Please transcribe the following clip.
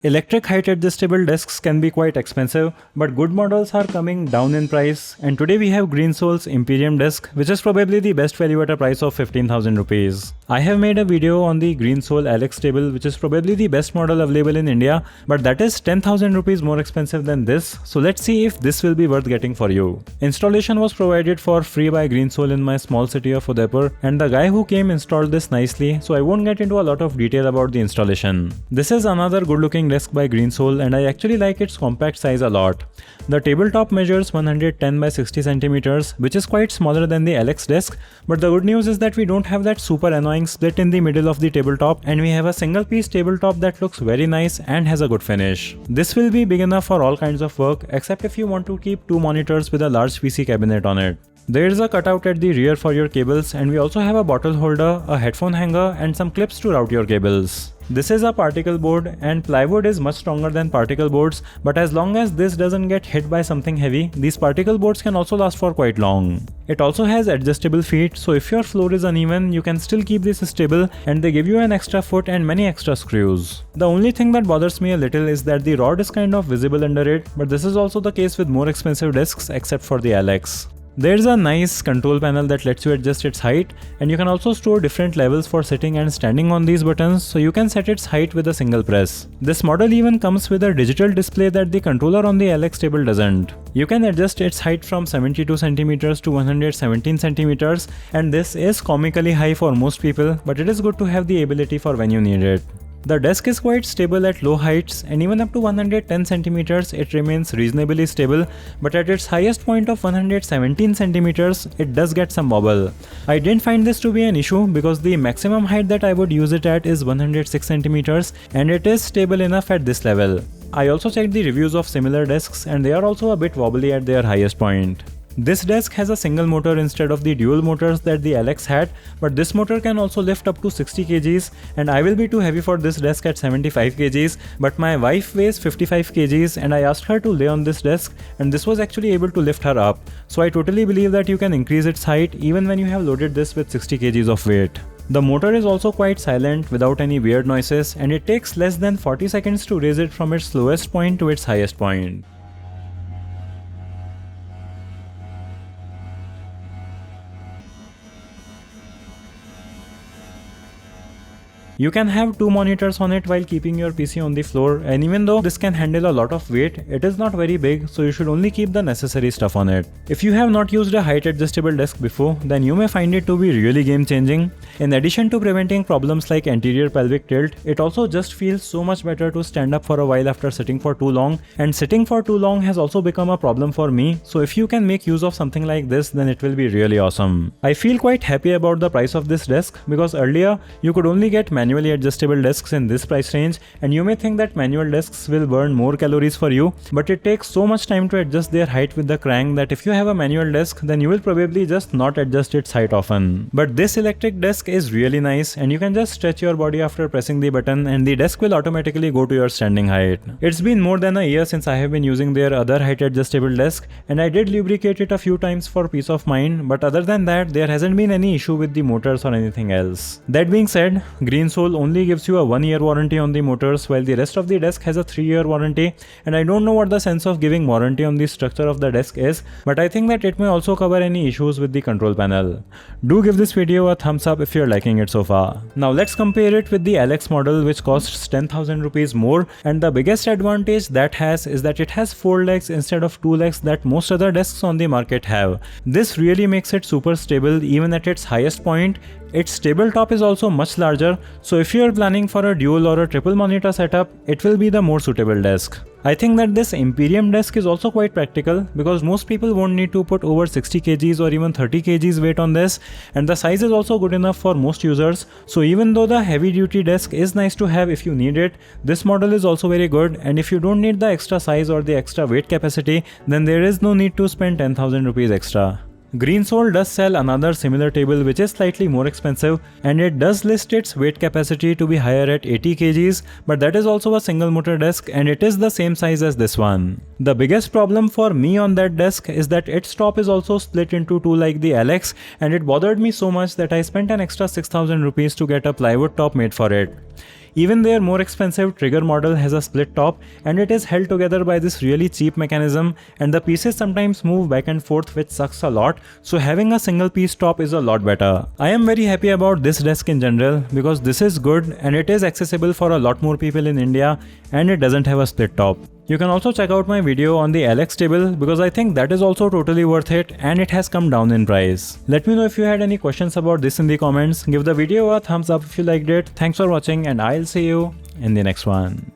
Electric height adjustable desks can be quite expensive, but good models are coming down in price, and today we have Greensoul's Imperium desk, which is probably the best value at a price of 15,000 rupees. I have made a video on the Greensoul Alex table, which is probably the best model available in India, but that is 10,000 rupees more expensive than this, so let's see if this will be worth getting for you. Installation was provided for free by Greensoul in my small city of Udaipur, and the guy who came installed this nicely, so I won't get into a lot of detail about the installation. This is another good looking desk by Greensoul, and I actually like its compact size a lot. The tabletop measures 110 by 60 centimeters, which is quite smaller than the Alex desk, but the good news is that we don't have that super annoying split in the middle of the tabletop, and we have a single piece tabletop that looks very nice and has a good finish. This will be big enough for all kinds of work, except if you want to keep two monitors with a large PC cabinet on it. There is a cutout at the rear for your cables, and we also have a bottle holder, a headphone hanger, and some clips to route your cables. This is a particle board, and plywood is much stronger than particle boards, but as long as this doesn't get hit by something heavy, these particle boards can also last for quite long. It also has adjustable feet, so if your floor is uneven, you can still keep this stable, and they give you an extra foot and many extra screws. The only thing that bothers me a little is that the rod is kind of visible under it, but this is also the case with more expensive desks except for the Alex. There's a nice control panel that lets you adjust its height, and you can also store different levels for sitting and standing on these buttons, so you can set its height with a single press. This model even comes with a digital display that the controller on the Alex table doesn't. You can adjust its height from 72 cm to 117 cm, and this is comically high for most people, but it is good to have the ability for when you need it. The desk is quite stable at low heights, and even up to 110 cm it remains reasonably stable, but at its highest point of 117 cm it does get some wobble. I didn't find this to be an issue because the maximum height that I would use it at is 106 cm, and it is stable enough at this level. I also checked the reviews of similar desks, and they are also a bit wobbly at their highest point. This desk has a single motor instead of the dual motors that the Alex had, but this motor can also lift up to 60 kgs, and I will be too heavy for this desk at 75 kgs, but my wife weighs 55 kgs and I asked her to lay on this desk, and this was actually able to lift her up. So I totally believe that you can increase its height even when you have loaded this with 60 kgs of weight. The motor is also quite silent without any weird noises, and it takes less than 40 seconds to raise it from its lowest point to its highest point. You can have two monitors on it while keeping your PC on the floor, and even though this can handle a lot of weight, it is not very big, so you should only keep the necessary stuff on it. If you have not used a height adjustable desk before, then you may find it to be really game changing. In addition to preventing problems like anterior pelvic tilt, it also just feels so much better to stand up for a while after sitting for too long, and sitting for too long has also become a problem for me, so if you can make use of something like this, then it will be really awesome. I feel quite happy about the price of this desk because earlier you could only get manually adjustable desks in this price range, and you may think that manual desks will burn more calories for you, but it takes so much time to adjust their height with the crank that if you have a manual desk, then you will probably just not adjust its height often. But this electric desk is really nice, and you can just stretch your body after pressing the button and the desk will automatically go to your standing height. It's been more than a year since I have been using their other height adjustable desk, and I did lubricate it a few times for peace of mind, but other than that there hasn't been any issue with the motors or anything else. That being said, Greensoul only gives you a 1-year warranty on the motors, while the rest of the desk has a 3-year warranty, and I don't know what the sense of giving warranty on the structure of the desk is, but I think that it may also cover any issues with the control panel. Do give this video a thumbs up if you're liking it so far. Now let's compare it with the Alex model, which costs 10,000 rupees more, and the biggest advantage that has is that it has 4 legs instead of 2 legs that most other desks on the market have. This really makes it super stable even at its highest point. Its tabletop is also much larger, so if you are planning for a dual or a triple monitor setup, it will be the more suitable desk. I think that this Imperium desk is also quite practical because most people won't need to put over 60 kgs or even 30 kgs weight on this, and the size is also good enough for most users, so even though the heavy duty desk is nice to have if you need it, this model is also very good, and if you don't need the extra size or the extra weight capacity, then there is no need to spend 10,000 rupees extra. Greensoul does sell another similar table which is slightly more expensive, and it does list its weight capacity to be higher at 80 kgs, but that is also a single motor desk and it is the same size as this one. The biggest problem for me on that desk is that its top is also split into two like the Alex, and it bothered me so much that I spent an extra 6,000 rupees to get a plywood top made for it. Even their more expensive trigger model has a split top and it is held together by this really cheap mechanism, and the pieces sometimes move back and forth, which sucks a lot, so having a single piece top is a lot better. I am very happy about this desk in general because this is good and it is accessible for a lot more people in India, and it doesn't have a split top. You can also check out my video on the Alex table because I think that is also totally worth it and it has come down in price. Let me know if you had any questions about this in the comments. Give the video a thumbs up if you liked it. Thanks for watching and I'll see you in the next one.